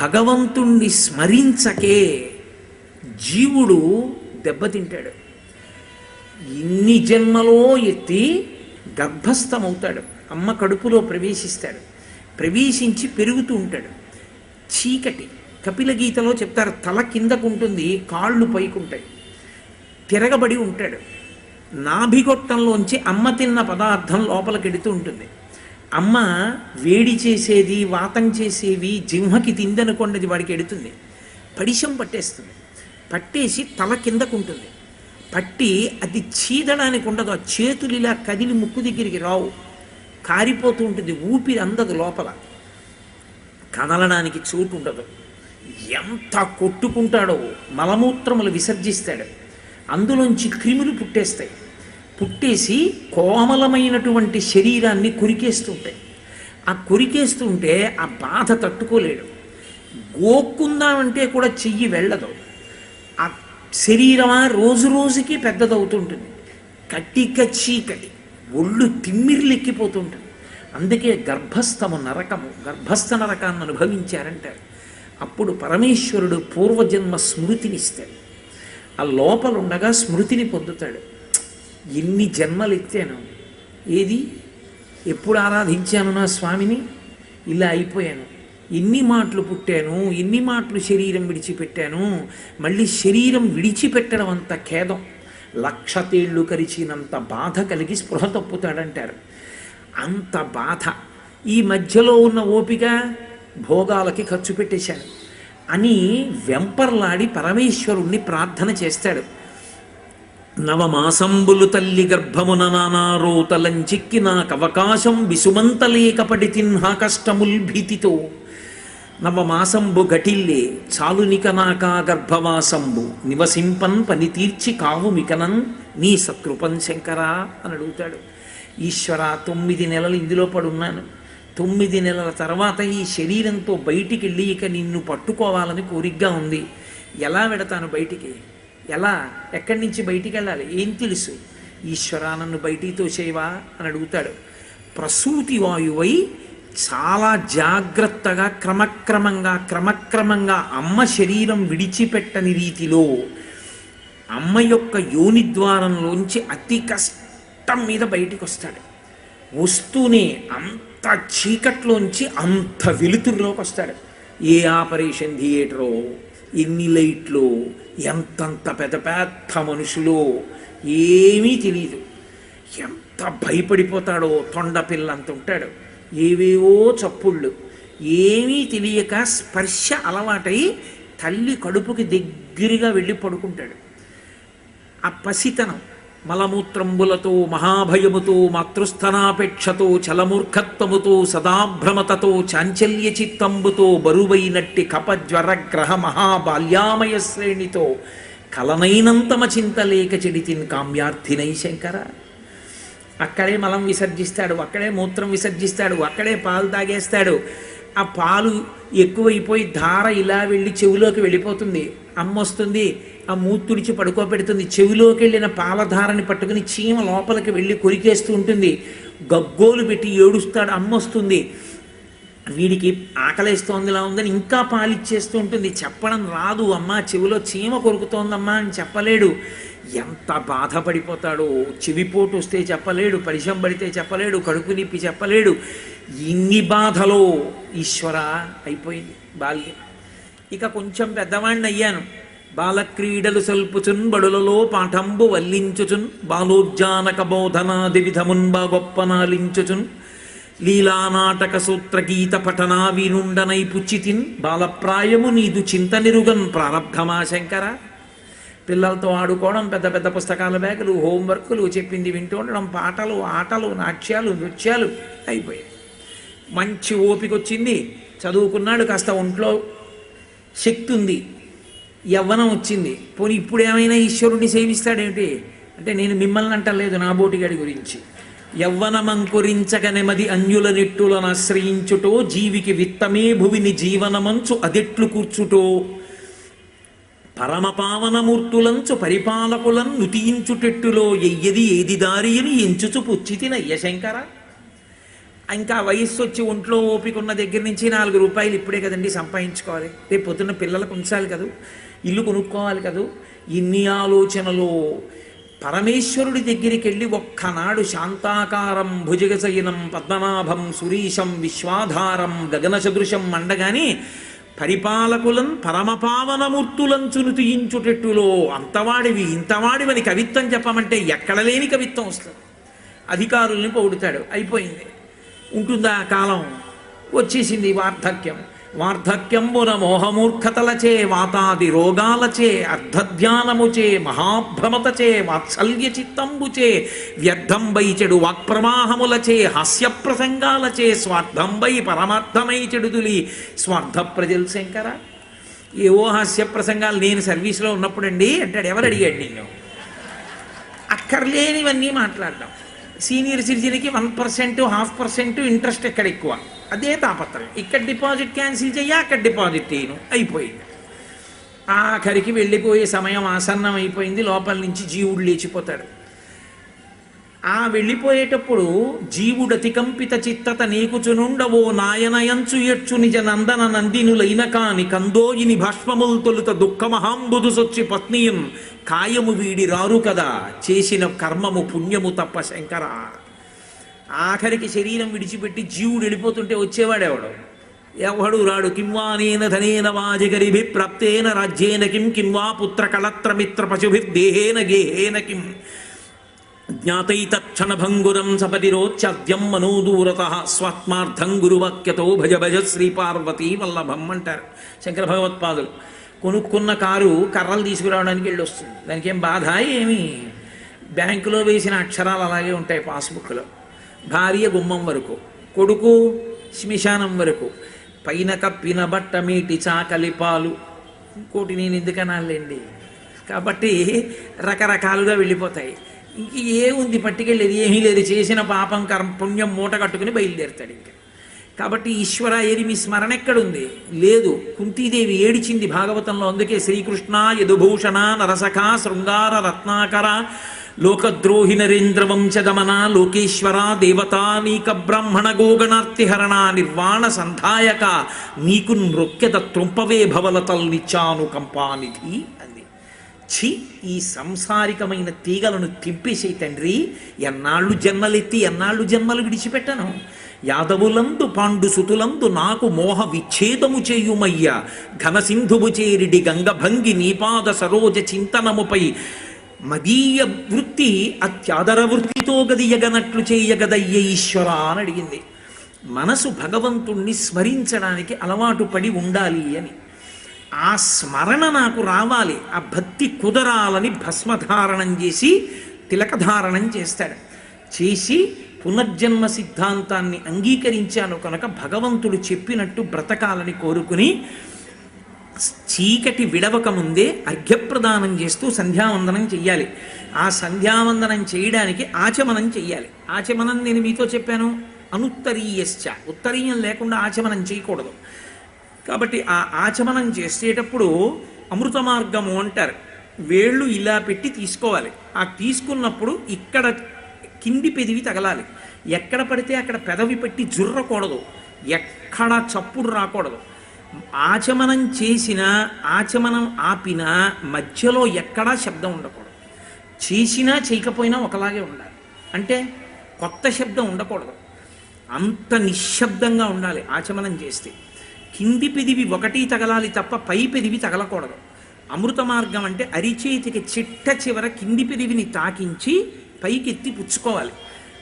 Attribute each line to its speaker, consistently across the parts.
Speaker 1: భగవంతుణ్ణి స్మరించకే జీవుడు దెబ్బతింటాడు. ఇన్ని జన్మలో ఎత్తి గర్భస్థమవుతాడు, అమ్మ కడుపులో ప్రవేశిస్తాడు, ప్రవేశించి పెరుగుతూ ఉంటాడు. చీకటి, కపిల గీతలో చెప్తారు, తల కిందకు ఉంటుంది, కాళ్ళు పైకుంటాయి, తిరగబడి ఉంటాడు. నాభిగొట్టంలోంచి అమ్మ తిన్న పదార్థం లోపలికెడుతూ ఉంటుంది. అమ్మ వేడి చేసేది, వాతం చేసేవి జింహకి తిందనుకోండి, వాడికి ఎడుతుంది, పడిశం పట్టేస్తుంది. పట్టేసి తల కిందకుంటుంది, పట్టి అది చీదడానికి ఉండదు, ఆ చేతులు ఇలా కదిలి ముక్కు దగ్గరికి రావు, కారిపోతూ ఉంటుంది, ఊపిరి అందదు, లోపల కదలడానికి చోటు ఉండదు. ఎంత కొట్టుకుంటాడో మలమూత్రములు విసర్జిస్తాడు, అందులోంచి క్రిములు పుట్టేస్తాయి, పుట్టేసి కోమలమైనటువంటి శరీరాన్ని కొరికేస్తుంటాయి. ఆ కొరికేస్తుంటే ఆ బాధ తట్టుకోలేడు, గోక్కుందామంటే కూడా చెయ్యి వెళ్ళదు. ఆ శరీరమా రోజు రోజుకి పెద్దదవుతుంటుంది, కట్టిక చీకటి, ఒళ్ళు తిమ్మిర్లెక్కిపోతుంటుంది. అందుకే గర్భస్థము నరకము, గర్భస్థ నరకాన్ని అనుభవించారంటారు. అప్పుడు పరమేశ్వరుడు పూర్వజన్మ స్మృతినిస్తాడు, ఆ లోపలుండగా స్మృతిని పొందుతాడు. ఎన్ని జన్మలు ఎత్తాను, ఏది ఎప్పుడు ఆరాధించాను నా స్వామిని, ఇలా అయిపోయాను, ఎన్ని మాటలు పుట్టాను, ఎన్ని మాటలు శరీరం విడిచిపెట్టాను, మళ్ళీ శరీరం విడిచిపెట్టడం అంత ఖేదం, 1,00,000 తేళ్ళు కరిచినంత బాధ కలిగి స్పృహ తప్పుతాడంటారు. అంత బాధ. ఈ మధ్యలో ఉన్న ఓపిక భోగాలకి ఖర్చు పెట్టేశాను అని వెంపర్లాడి పరమేశ్వరుణ్ణి ప్రార్థన చేస్తాడు. నవమాసంబులు తల్లి గర్భమున నానారోతలంచిక్కి నాకవకాశం విసుమంతలేకపడి తిన్హా కష్టముల్ భీతితో. నవమాసంబు గటిల్లే చాలునిక నాకా గర్భవాసంబు నివసింపన్ పని తీర్చి కావు మికనన్ నీ సత్కృపన్ శంకరా అని అడుగుతాడు. ఈశ్వర, 9 నెలలు ఇందులో పడున్నాను, 9 నెలల తర్వాత ఈ శరీరంతో బయటికి వెళ్ళి ఇక నిన్ను పట్టుకోవాలని కోరికగా ఉంది, ఎలా వెడతాను బయటికి, ఎలా, ఎక్కడి నుంచి బయటికి వెళ్ళాలి, ఏం తెలుసు, ఈశ్వరా నన్ను బయటికి తోసేవా అని అడుగుతాడు. ప్రసూతి వాయువై చాలా జాగ్రత్తగా క్రమక్రమంగా అమ్మ శరీరం విడిచిపెట్టని రీతిలో అమ్మ యొక్క యోనిద్వారంలోంచి అతి కష్టం మీద బయటికి వస్తాడు. వస్తూనే అంత చీకట్లోంచి అంత వెలుతురులోకి వస్తాడు. ఏ ఆపరేషన్ థియేటరో, ఎన్ని లైట్లు, ఎంతంత పెద్ద పెద్ద మనుషులో ఏమీ తెలియదు. ఎంత భయపడిపోతాడో, తొండపిల్ల అంత ఉంటాడు, ఏవేవో చప్పుళ్ళు, ఏమీ తెలియక స్పర్శ అలవాటై తల్లి కడుపుకి దగ్గరగా వెళ్ళి పడుకుంటాడు. ఆ పసితనం మలమూత్రంబులతో మహాభయముతో మాతృస్థనాపేక్షతో చలమూర్ఖత్వముతో సదాభ్రమతతో చాంచల్య చిత్తంబుతో బరువైనట్టి కపజ్వర గ్రహ మహాబాల్యామయ శ్రేణితో కలనైనంతమ చింతలేక చెడితిన్ కామ్యార్థినై శంకర. అక్కడే మలం విసర్జిస్తాడు, అక్కడే మూత్రం విసర్జిస్తాడు, అక్కడే పాలు తాగేస్తాడు. ఆ పాలు ఎక్కువైపోయి ధార ఇలా వెళ్ళి చెవిలోకి వెళ్ళిపోతుంది. అమ్మ వస్తుంది, ఆ మూతుడిచి పడుకోబెడుతుంది, చెవిలోకి వెళ్ళిన పాలధారని పట్టుకుని చీమ లోపలికి వెళ్ళి కొరికేస్తూ ఉంటుంది. గగ్గోలు పెట్టి ఏడుస్తాడు, అమ్మ వస్తుంది, వీడికి ఆకలేస్తోందిలా ఉందని ఇంకా పాలిచ్చేస్తూ ఉంటుంది. చెప్పడం రాదు, అమ్మ చెవిలో చీమ కొరుకుతోందమ్మా అని చెప్పలేడు. ఎంత బాధపడిపోతాడో, చెవిపోటు వస్తే చెప్పలేడు, పరిశం పడితే చెప్పలేడు, కడుపు నిప్పి చెప్పలేడు. ఇన్ని బాధలో ఈశ్వర అయిపోయింది బాల్యం. ఇక కొంచెం పెద్దవాణ్ణి అయ్యాను, బాలక్రీడలు సల్పుచున్ బడులలో పాఠంబు వల్లించుచున్ బాలోజ్జానక బోధనాది విధమున్ బాగొప్పనాలించుచున్ లీలానాటక సూత్ర గీత పఠనా వీనుండనై పుచ్చితిన్ బాలప్రాయము నీదు చింతనిరుగన్ ప్రారబ్ధమా శంకర. పిల్లలతో ఆడుకోవడం, పెద్ద పెద్ద పుస్తకాల బ్యాగులు, హోంవర్కులు, చెప్పింది వింటూ ఉండడం, పాటలు, ఆటలు, నాట్యాలు, నృత్యాలు అయిపోయాయి. మంచి ఓపిక వచ్చింది, చదువుకున్నాడు, కాస్త ఒంట్లో శక్తి ఉంది, యవ్వనం వచ్చింది. పోనీ ఇప్పుడు ఏమైనా ఈశ్వరుణ్ణి సేవిస్తాడేమిటి అంటే, నేను మిమ్మల్ని అంటలేదు, నా బోటిగాడి గురించి. యవ్వనమంకురించక నెమది అన్యుల నెట్టులను ఆశ్రయించుటో జీవికి విత్తమే భువిని జీవనమంచు అదెట్లు కూర్చుటో పరమపావనమూర్తులంచు పరిపాలకులను నుతియించుటెట్టులో ఎయ్యది ఏది దారి అని ఎంచుచు పుచ్చితిన యశంకర. ఇంకా వయస్సు వచ్చి ఒంట్లో ఓపిక ఉన్న దగ్గర నుంచి 4 రూపాయలు ఇప్పుడే కదండి సంపాదించుకోవాలి, రేపు పొద్దున్న పిల్లలకు ఉంచాలి కదూ, ఇల్లు కొనుక్కోవాలి కదూ. ఇన్ని ఆలోచనలు పరమేశ్వరుడి దగ్గరికి వెళ్ళి ఒక్కనాడు శాంతాకారం భుజగశయనం పద్మనాభం సురీశం విశ్వాధారం గగన సదృశం మండగాని పరిపాలకులం పరమపావనమూర్తులంచును తీయించుటెట్టులో అంతవాడివి ఇంతవాడివని కవిత్వం చెప్పమంటే ఎక్కడ లేని కవిత్వం వస్తుంది. అధికారుల్ని పొగుడుతాడు, అయిపోయింది. ఉంటుందా కాలం? వచ్చేసింది వార్ధక్యం. వార్ధక్యంబున మోహమూర్ఖతలచే వాతాది రోగాలచే అర్ధధ్యానముచే మహాభ్రమతచే వాత్సల్య చిత్తంబుచే వ్యర్థంబై చెడు వాక్ప్రవాహములచే హాస్య ప్రసంగాలచే స్వార్థంబై పరమార్థమై చెడుదులి స్వార్థ ప్రజలు శంకర. ఏవో హాస్య ప్రసంగాలు నేను సర్వీస్లో ఉన్నప్పుడండి అంటాడు. ఎవరు అడిగాడు నిన్ను? అక్కర్లేనివన్నీ మాట్లాడడం. సీనియర్ సిటిజన్కి 1% 0.5% ఇంట్రెస్ట్ ఎక్కడ ఎక్కువ, అదే తాపత్రయం. ఇక్కడ డిపాజిట్ క్యాన్సిల్ చెయ్యి, అక్కడ డిపాజిట్ చేయను, అయిపోయింది. ఆఖరికి వెళ్ళిపోయే సమయం ఆసన్నం అయిపోయింది. లోపల నుంచి జీవుడు లేచిపోతాడు. ఆ వెళ్ళిపోయేటప్పుడు జీవుడతి కంపిత చిత్తత నీకుచునుండవో నాయనయంచు ఎచ్చు నిజ నందన నందినులైన కాని కందోయిని భస్మముల్ తొలుత దుఃఖమహాంబుదు సొచ్చి పత్నియం కాయము వీడి రారు కదా చేసిన కర్మము పుణ్యము తప్ప శంకర. ఆఖరికి శరీరం విడిచిపెట్టి జీవుడు వెళ్ళిపోతుంటే వచ్చేవాడెవడు? ఎవడు రాడు. కింవా నేన ధనేన వాజిగరిభి ప్రాప్తేన రాజ్యేన కిం కింవా పుత్ర కళత్రమిత్ర పశుభిర్దేహేన గేహేన కిం జ్ఞాతైతక్షణభంగురం సపతిరోచ్యద్యం మనోదూరత స్వాత్మార్థం గురువాక్యతో భజ భజ శ్రీపార్వతీ వల్లభం అంటారు శంకర భగవత్పాదులు. కొనుక్కున్న కారు కర్రలు తీసుకురావడానికి వెళ్ళి వస్తుంది. దానికి ఏం బాధ ఏమి? బ్యాంకులో వేసిన అక్షరాలు అలాగే ఉంటాయి పాస్బుక్లో. భార్య గుమ్మం వరకు, కొడుకు శ్మశానం వరకు, పైన కప్పిన బట్ట మీటి చాకలి పాలు. ఇంకోటి నేను ఎందుకనాలండి. కాబట్టి రకరకాలుగా వెళ్ళిపోతాయి. ఇంక ఏముంది పట్టుకెళ్ళేది? ఏమీ లేదు. చేసిన పాపం కర్మ పుణ్యం మూట కట్టుకుని బయలుదేరుతాడు ఇంకా. కాబట్టి ఈశ్వర ఏది మీ స్మరణ ఎక్కడుంది? లేదు. కుంతీదేవి ఏడిచింది భాగవతంలో. అందుకే శ్రీకృష్ణ యదుభూషణ నరసఖ శృంగార రత్నాకర లోకద్రోహి నరేంద్ర వంశగమన లోకేశ్వర దేవతానీక బ్రాహ్మణ గోగణార్తిహరణ నిర్వాణ సంధాయక నీకు నృక్యత త్రుంపవే భవలతల్ నిత్యాను కంపానిధి అంది. ఛీ, ఈ సంసారికమైన తీగలను తింపేసే తండ్రి, ఎన్నాళ్ళు జన్మలెత్తి ఎన్నాళ్ళు జన్మలు విడిచిపెట్టను. యాదవులందు పాండు సుతులందు నాకు మోహ విచ్ఛేదము చేయుమయ్య ఘనసింధువు చేరిడి గంగభంగి నీపాద సరోజ చింతనముపై మదీయ వృత్తి అత్యాదర వృత్తితో గదియగనట్లు చేయగదయ్య ఈశ్వర అని అడిగింది. మనసు భగవంతుణ్ణి స్మరించడానికి అలవాటు పడి ఉండాలి అని. ఆ స్మరణ నాకు రావాలి, ఆ భక్తి కుదరాలని భస్మధారణం చేసి తిలకధారణం చేస్తాడు. చేసి పునర్జన్మ సిద్ధాంతాన్ని అంగీకరించాను కనుక భగవంతుడు చెప్పినట్టు బ్రతకాలని కోరుకుని చీకటి విడవక ముందే అర్ఘ్యప్రదానం చేస్తూ సంధ్యావందనం చెయ్యాలి. ఆ సంధ్యావందనం చేయడానికి ఆచమనం చెయ్యాలి. ఆచమనం నేను మీతో చెప్పాను, అనుత్తరీయశ్చ, ఉత్తరీయం లేకుండా ఆచమనం చేయకూడదు. కాబట్టి ఆ ఆచమనం చేసేటప్పుడు అమృత మార్గము అంటారు. వేళ్ళు ఇలా పెట్టి తీసుకోవాలి. ఆ తీసుకున్నప్పుడు ఇక్కడ కింది పెదివి తగలాలి. ఎక్కడ పడితే అక్కడ పెదవి పెట్టి జుర్రకూడదు, ఎక్కడ చప్పుడు రాకూడదు. ఆచమనం చేసినా ఆచమనం ఆపినా మధ్యలో ఎక్కడా శబ్దం ఉండకూడదు. చేసినా చేయకపోయినా ఒకలాగే ఉండాలి. అంటే కొత్త శబ్దం ఉండకూడదు, అంత నిశ్శబ్దంగా ఉండాలి ఆచమనం చేస్తే. కింది పెదివి ఒకటి తగలాలి తప్ప పై పెదివి తగలకూడదు. అమృత మార్గం అంటే అరిచేతికి చిట్ట చివర కింది పెదివిని తాకించి పైకెత్తి పుచ్చుకోవాలి.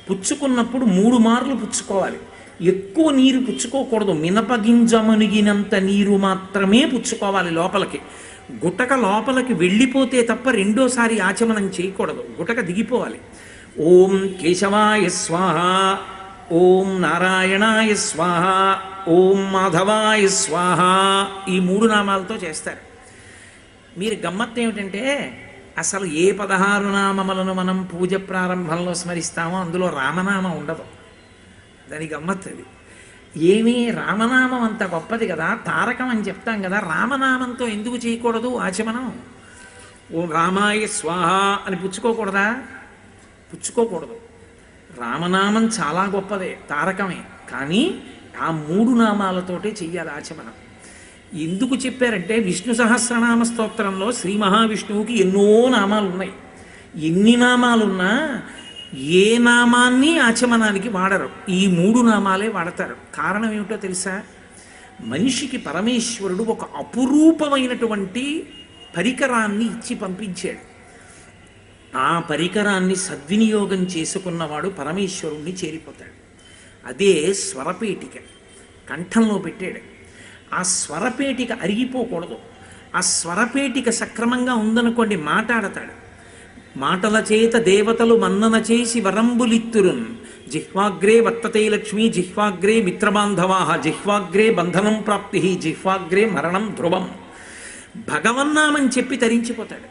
Speaker 1: పుచ్చుకున్నప్పుడు 3 మార్లు పుచ్చుకోవాలి. ఎక్కువ నీరు పుచ్చుకోకూడదు. మినపగింజ మునిగినంత నీరు మాత్రమే పుచ్చుకోవాలి లోపలికి. గుటక లోపలికి వెళ్ళిపోతే తప్ప రెండోసారి ఆచమనం చేయకూడదు. గుటక దిగిపోవాలి. ఓం కేశవాయ స్వాహ, ఓం నారాయణాయ స్వాహ, ఓం మాధవాయ స్వాహ, ఈ 3 నామాలతో చేస్తారు. మీరు గమ్మత్తు ఏమిటంటే అసలు ఏ 16 నామములను మనం పూజ ప్రారంభంలో స్మరిస్తామో అందులో రామనామం ఉండదు. దాని గమ్మత్తు అది. ఏమీ రామనామం అంత గొప్పది కదా, తారకం అని చెప్తాం కదా, రామనామంతో ఎందుకు చేయకూడదు ఆచమనం? ఓ రామాయ స్వాహ అని పుచ్చుకోకూడదా? పుచ్చుకోకూడదు. రామనామం చాలా గొప్పదే, తారకమే. కానీ ఆ 3 నామాలతోటే చెయ్యాలి ఆచమనం. ఎందుకు చెప్పారంటే విష్ణు సహస్రనామ స్తోత్రంలో శ్రీ మహావిష్ణువుకి ఎన్నో నామాలు ఉన్నాయి. ఎన్ని నామాలున్నా ఏ నామాన్ని ఆచమనానికి వాడరు, ఈ 3 నామాలే వాడతారు. కారణం ఏమిటో తెలుసా? మనిషికి పరమేశ్వరుడు ఒక అపురూపమైనటువంటి పరికరాన్ని ఇచ్చి పంపించాడు. ఆ పరికరాన్ని సద్వినియోగం చేసుకున్నవాడు పరమేశ్వరుణ్ణి చేరిపోతాడు. అదే స్వరపేటిక కంఠంలో పెట్టాడు. ఆ స్వరపేటిక అరిగిపోకూడదు. ఆ స్వరపేటిక సక్రమంగా ఉందనుకోండి మాట్లాడతాడు. మాటల చేత దేవతలు మన్నన చేసి వరంబులిత్తురున్, జిహ్వాగ్రే వర్తతే లక్ష్మీ జిహ్వాగ్రే మిత్రబాంధవాః, జిహ్వాగ్రే బంధనం ప్రాప్తి జిహ్వాగ్రే మరణం ధ్రువం. భగవన్నామని చెప్పి తరించిపోతాడు.